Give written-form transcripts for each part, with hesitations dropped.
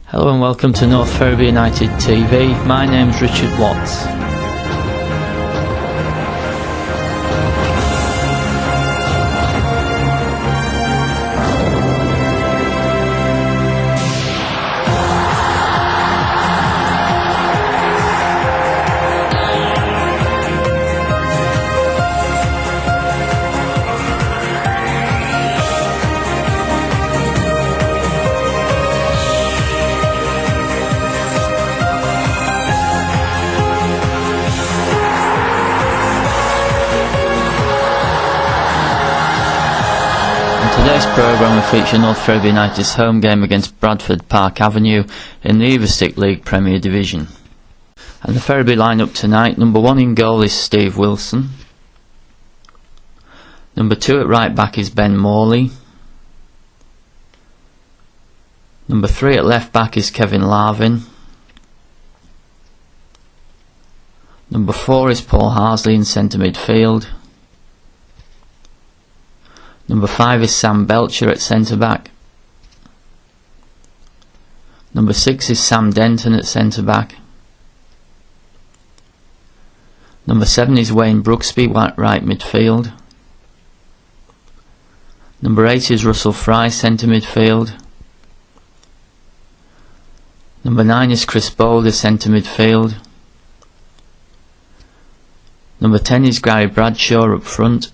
Hello and welcome to North Ferriby United TV. My name's Richard Watts. Today's programme will feature North Ferriby United's home game against Bradford, Park Avenue in the Evostik League Premier Division. And the Ferriby line-up tonight: number 1 in goal is Steve Wilson. Number 2 at right back is Ben Morley. Number 3 at left back is Kevin Larvin. Number 4 is Paul Harsley in centre midfield. Number 5 is Sam Belcher at centre-back. Number 6 is Sam Denton at centre-back. Number 7 is Wayne Brooksby at right midfield. Number 8 is Russell Fry, centre midfield. Number 9 is Chris Boulder, centre midfield. Number 10 is Gary Bradshaw up front.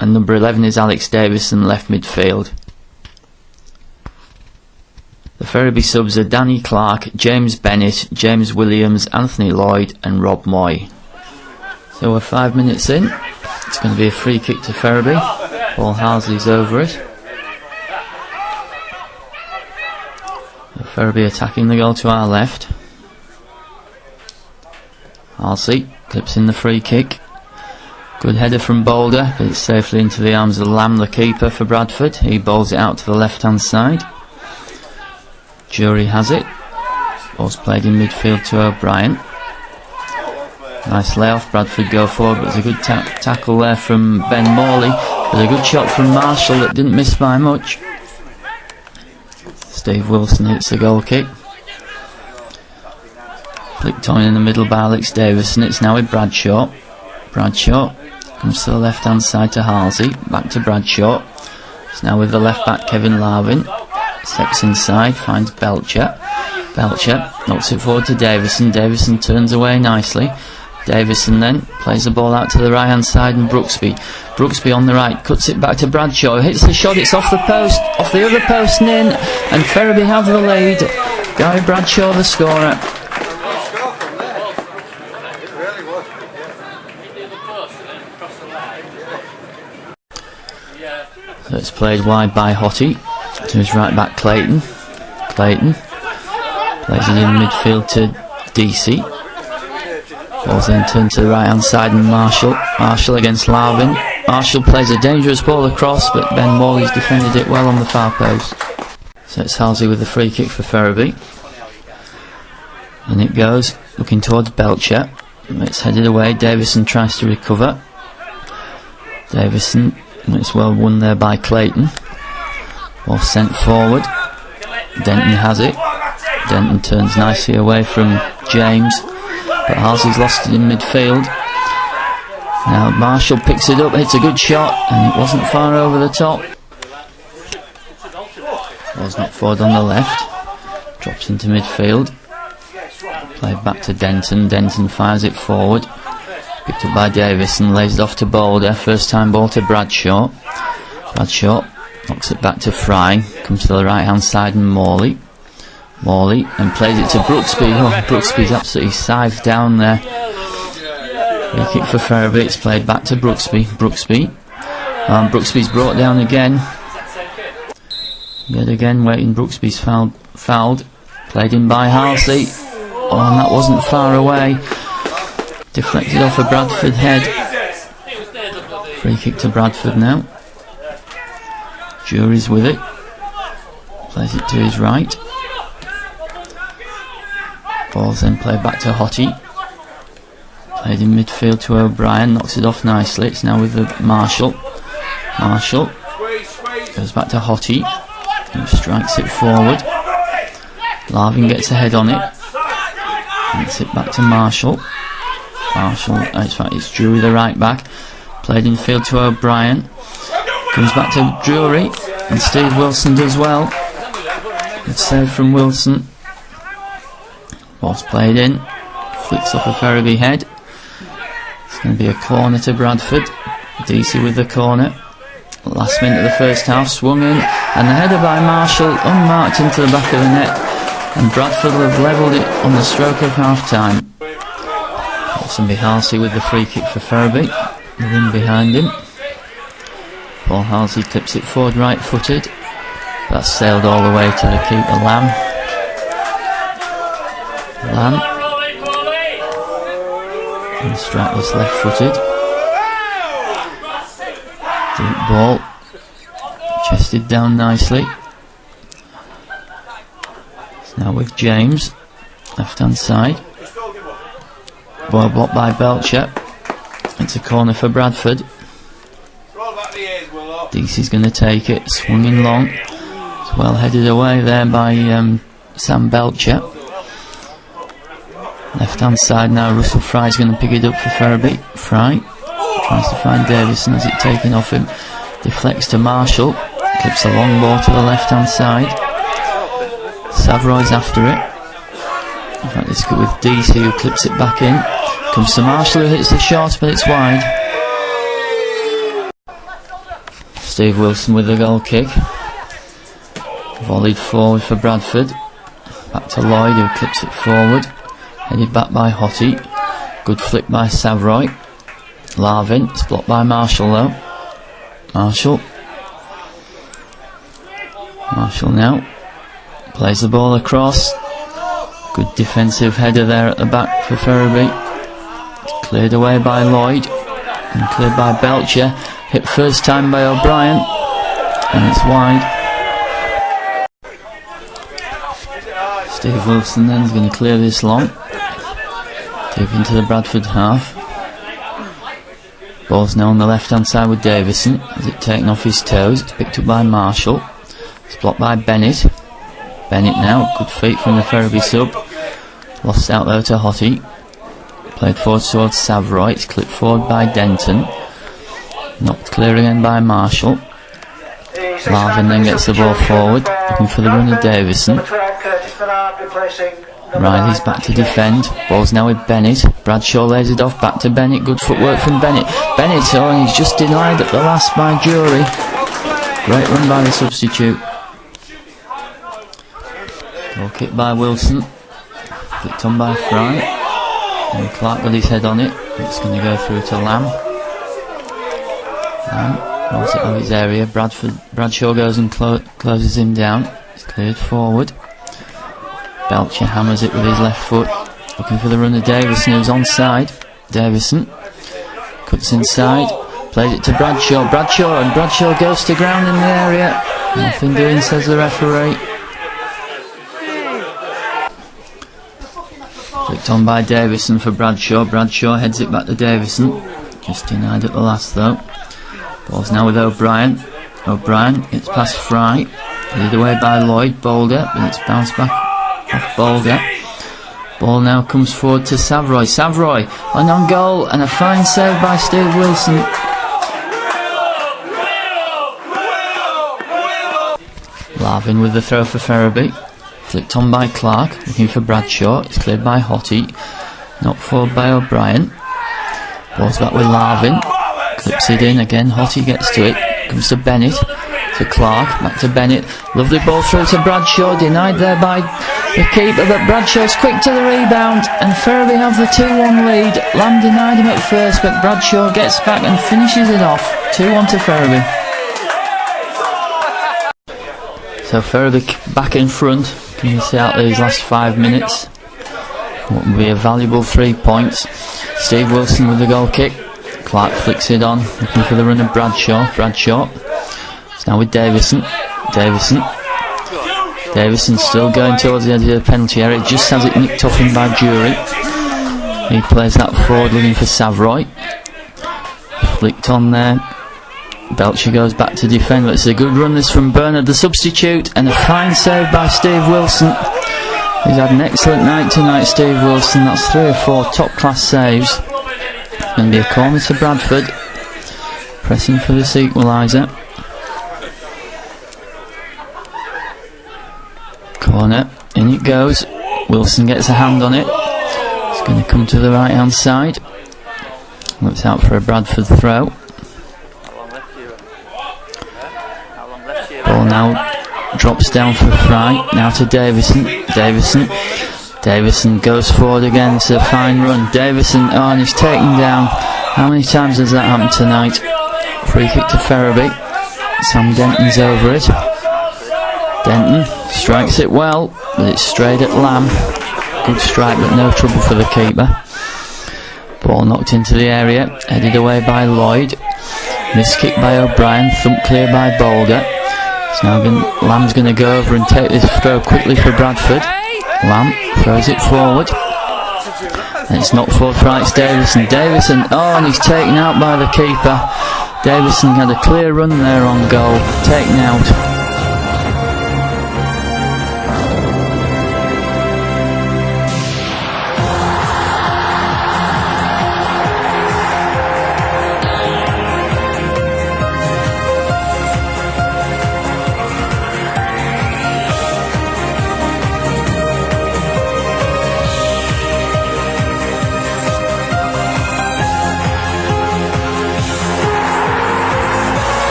And number 11 is Alex Davison, left midfield. The Ferriby subs are Danny Clark, James Bennett, James Williams, Anthony Lloyd and Rob Moy. So we're 5 minutes in. It's going to be a free kick to Ferriby. Paul Harsley's over it. The Ferriby attacking the goal to our left. Harsley clips in the free kick. Good header from Boulder, but it's safely into the arms of Lamb, the keeper for Bradford. He bowls it out to the left hand side. Jury has it. Ball's played in midfield to O'Brien. Nice layoff. Bradford go forward, but there's a good tackle there from Ben Morley. There's a good shot from Marshall that didn't miss by much. Steve Wilson hits the goal kick. Flicked on in the middle by Alex Davison. It's now with Bradshaw. Bradshaw comes to the left hand side to Halsey, back to Bradshaw. It's now with the left back Kevin Larvin. Steps inside, finds Belcher. Belcher knocks it forward to Davison. Davison turns away nicely. Davison then plays the ball out to the right hand side and Brooksby. Brooksby on the right, cuts it back to Bradshaw, hits the shot, it's off the post, off the other post and in, and Ferriby have the lead. Gary Bradshaw the scorer. So it's played wide by Hottie to his right back Clayton. Clayton plays it in midfield to DC. Ball's then turned to the right hand side and Marshall. Marshall against Larvin. Marshall plays a dangerous ball across, but Ben Morley's defended it well on the far post. So it's Halsey with the free kick for Ferriby. And it goes looking towards Belcher. It's headed away. Davison tries to recover. Davison. It's well won there by Clayton. Ball sent forward. Denton has it. Denton turns nicely away from James, but Halsey's lost it in midfield. Now Marshall picks it up, hits a good shot, and it wasn't far over the top. Ball's not forward on the left. Drops into midfield. Played back to Denton. Denton fires it forward. Picked up by Davison, lays it off to Boulder. First time ball to Bradshaw. Bradshaw knocks it back to Fry. Comes to the right hand side and Morley. Morley and plays it to Brooksby. Oh, Brooksby's absolutely scythed down there. Free kick for Ferriby. It's played back to Brooksby. Brooksby. Brooksby's brought down again. Yet again, waiting. Brooksby's fouled. Played in by Halsey. Oh, and that wasn't far away. Deflected off a Bradford head. Free kick to Bradford now. Jury's with it. Plays it to his right. Ball's then played back to Hottie. Played in midfield to O'Brien. Knocks it off nicely. It's now with the Marshall. Marshall goes back to Hottie. He strikes it forward. Larvin gets ahead on it. Gets it back to Marshall. In fact, it's Drury, the right back. Played in field to O'Brien. Comes back to Drury, and Steve Wilson does well. Good save from Wilson. Ball's played in. Flicks off a Ferriby head. It's going to be a corner to Bradford. DC with the corner. Last minute of the first half, swung in, and the header by Marshall, unmarked into the back of the net, and Bradford will have levelled it on the stroke of half time. Wilson Halsey with the free kick for Ferriby. The wing behind him. Paul Halsey clips it forward right footed. That's sailed all the way to the keeper Lamb. And strike this left footed. Deep ball. Chested down nicely. It's now with James. Left hand side. Ball blocked by Belcher. It's a corner for Bradford. DC's going to take it. Swinging long. It's well headed away there by Sam Belcher. Left hand side now. Russell Fry's going to pick it up for Ferriby. Fry tries to find Davison as it's taken off him. Deflects to Marshall. Clips a long ball to the left hand side. Savroy's after it. In fact, it's good with DC who clips it back in. Comes to Marshall who hits the shot, but it's wide. Steve Wilson with the goal kick. Volleyed forward for Bradford. Back to Lloyd who clips it forward. Headed back by Hottie. Good flick by Savroy. Larvin. It's blocked by Marshall though. Marshall now. Plays the ball across. Good defensive header there at the back for Ferriby. Cleared away by Lloyd. And cleared by Belcher. Hit first time by O'Brien. And it's wide. Steve Wilson then is going to clear this long. Deep into the Bradford half. Ball's now on the left hand side with Davison. Has it taken off his toes? It's picked up by Marshall. It's blocked by Bennett. Bennett now. Good feet from the Ferriby sub. Lost out there to Hottie. Played forward towards Savroy. It's clipped forward by Denton. Knocked clear again by Marshall. Marvin then gets the ball forward, looking for the run of Davison. Riley's back to defend. Ball's now with Bennett. Bradshaw lays it off back to Bennett. Good footwork from Bennett. Bennett, and he's just denied at the last by Drury. Great run by the substitute. Goal kick by Wilson. Flicked on by Fry. And Clark got his head on it. It's going to go through to Lamb. Holds it on his area. Bradshaw goes and closes him down. It's cleared forward. Belcher hammers it with his left foot. Looking for the run of Davison who's onside. Davison cuts inside. Plays it to Bradshaw. Bradshaw goes to ground in the area. Nothing doing, says the referee. Flicked on by Davison for Bradshaw. Bradshaw heads it back to Davison. Just denied at the last though. Ball's now with O'Brien. It's past Fry. Headed away by Lloyd. Boulder, but it's bounced back off Boulder. Ball now comes forward to Savroy on goal, and a fine save by Steve Wilson. Larvin with the throw for Ferriby. Flicked on by Clark, looking for Bradshaw. It's cleared by Hottie. Knocked forward by O'Brien. Ball's back with Larvin. Clips it in again. Hottie gets to it. Comes to Bennett. To Clark. Back to Bennett. Lovely ball through to Bradshaw. Denied there by the keeper, but Bradshaw's quick to the rebound, and Ferriby have the 2-1 lead. Lamb denied him at first, but Bradshaw gets back and finishes it off. 2-1 to Ferriby. So Ferriby back in front. Can you see out these last 5 minutes? What will be a valuable 3 points. Steve Wilson with the goal kick. Clark flicks it on, looking for the run of Bradshaw. It's now with Davison still going towards the edge of the penalty area. Just has it nicked off him by Drury. He plays that forward looking for Savroy. Flicked on there Belcher goes back to defend. It's a good run this from Bernard, the substitute, and a fine save by Steve Wilson. He's had an excellent night tonight, Steve Wilson. That's 3 or 4 top-class saves. Going to be a corner to Bradford, pressing for this equaliser. Corner, in it goes. Wilson gets a hand on it. It's going to come to the right-hand side. Looks out for a Bradford throw. Ball now drops down for Fry. Now to Davison. Davison goes forward again. It's a fine run. Davison, oh, and he's taken down. How many times has that happened tonight? Free kick to Ferriby. Sam Denton's over it. Denton strikes it well, but it's straight at Lamb. Good strike, but no trouble for the keeper. Ball knocked into the area, headed away by Lloyd. Missed kick by O'Brien, thumped clear by Boulder. So now Lamb's going to go over and take this throw quickly for Bradford. Lamb throws it forward. And it's knocked forward for Alex Davison. Davison, oh, and he's taken out by the keeper. Davison had a clear run there on goal, taken out.